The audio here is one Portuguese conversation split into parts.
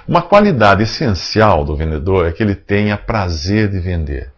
Uma qualidade essencial do vendedor é que ele tenha prazer de vender.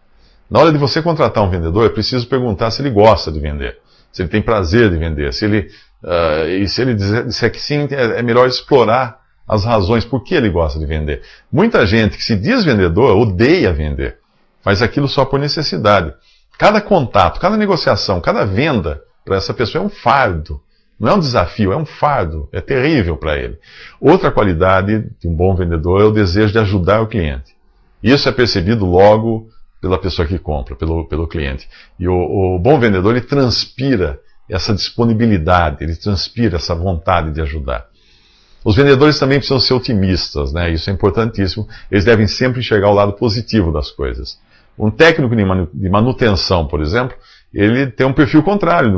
Na hora de você contratar um vendedor, é preciso perguntar se ele gosta de vender, se ele tem prazer de vender. E se ele disser que sim, é melhor explorar as razões por que ele gosta de vender. Muita gente que se diz vendedor odeia vender, faz aquilo só por necessidade. Cada contato, cada negociação, cada venda para essa pessoa é um fardo. Não é um desafio, é um fardo. É terrível para ele. Outra qualidade de um bom vendedor é o desejo de ajudar o cliente. Isso é percebido logo pela pessoa que compra, pelo cliente. E o bom vendedor, ele transpira essa disponibilidade, ele transpira essa vontade de ajudar. Os vendedores também precisam ser otimistas, né? Isso é importantíssimo. Eles devem sempre enxergar o lado positivo das coisas. Um técnico de manutenção, por exemplo, ele tem um perfil contrário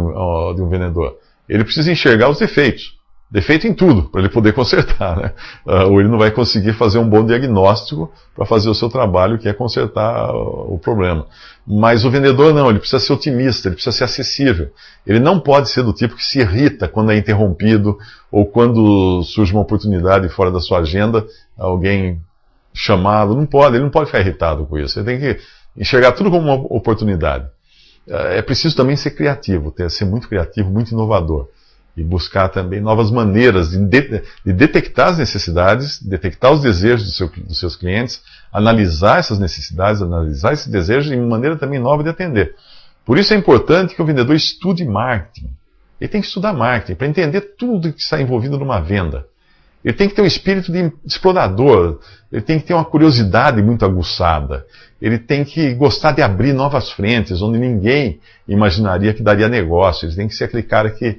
de um vendedor. Ele precisa enxergar os defeitos. Defeito em tudo, para ele poder consertar, né? Ou ele não vai conseguir fazer um bom diagnóstico para fazer o seu trabalho, que é consertar o problema. Mas o vendedor não, ele precisa ser otimista, ele precisa ser acessível. Ele não pode ser do tipo que se irrita quando é interrompido, ou quando surge uma oportunidade fora da sua agenda, alguém chamado, ele não pode ficar irritado com isso. Ele tem que enxergar tudo como uma oportunidade. É preciso também ser criativo, ser muito criativo, muito inovador. E buscar também novas maneiras de detectar as necessidades, detectar os desejos dos seus clientes, analisar essas necessidades, analisar esses desejos de maneira também nova de atender. Por isso é importante que o vendedor estude marketing. Ele tem que estudar marketing para entender tudo que está envolvido numa venda. Ele tem que ter um espírito de explorador, ele tem que ter uma curiosidade muito aguçada, ele tem que gostar de abrir novas frentes onde ninguém imaginaria que daria negócio, ele tem que ser aquele cara que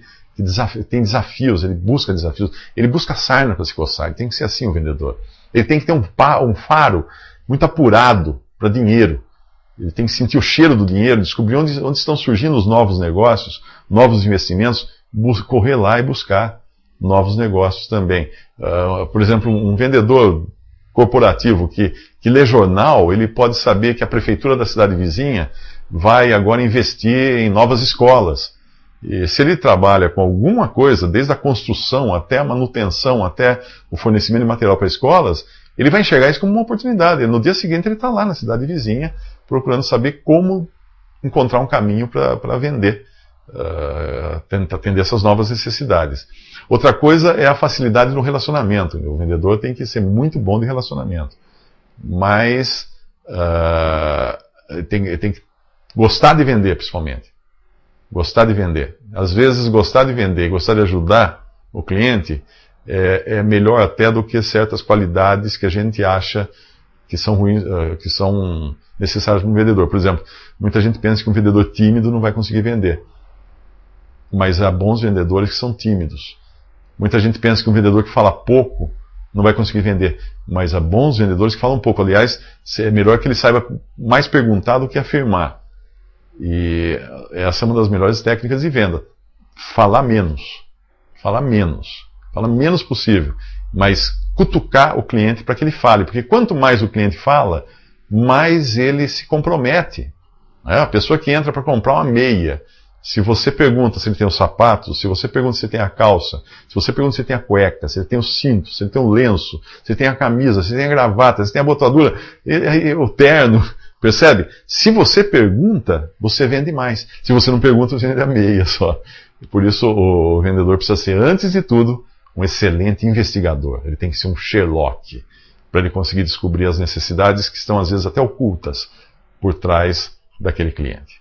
tem desafios, ele busca sarna para se coçar, ele tem que ser assim o vendedor. Ele tem que ter um faro muito apurado para dinheiro, ele tem que sentir o cheiro do dinheiro, descobrir onde estão surgindo os novos negócios, novos investimentos, correr lá e buscar novos negócios também. Por exemplo, um vendedor corporativo que lê jornal, ele pode saber que a prefeitura da cidade vizinha vai agora investir em novas escolas. E se ele trabalha com alguma coisa, desde a construção até a manutenção, até o fornecimento de material para escolas, ele vai enxergar isso como uma oportunidade. No dia seguinte ele está lá na cidade vizinha, procurando saber como encontrar um caminho para vender, tentar atender essas novas necessidades. Outra coisa é a facilidade no relacionamento. O vendedor tem que ser muito bom de relacionamento. Mas tem que gostar de vender, principalmente. Gostar de vender. Às vezes, gostar de vender e gostar de ajudar o cliente é melhor até do que certas qualidades que a gente acha que são ruins, que são necessárias para um vendedor. Por exemplo, muita gente pensa que um vendedor tímido não vai conseguir vender. Mas há bons vendedores que são tímidos. Muita gente pensa que um vendedor que fala pouco não vai conseguir vender. Mas há bons vendedores que falam pouco. Aliás, é melhor que ele saiba mais perguntar do que afirmar. E essa é uma das melhores técnicas de venda. Falar menos. Falar menos. Falar menos possível. Mas cutucar o cliente para que ele fale. Porque quanto mais o cliente fala, mais ele se compromete. A pessoa que entra para comprar uma meia, se você pergunta se ele tem os sapatos, se você pergunta se ele tem a calça, se você pergunta se ele tem a cueca, se ele tem o cinto, se ele tem o lenço, se ele tem a camisa, se ele tem a gravata, se ele tem a botadura, o terno, percebe? Se você pergunta, você vende mais. Se você não pergunta, você vende a meia só. E por isso o vendedor precisa ser, antes de tudo, um excelente investigador. Ele tem que ser um Sherlock, para ele conseguir descobrir as necessidades que estão às vezes até ocultas por trás daquele cliente.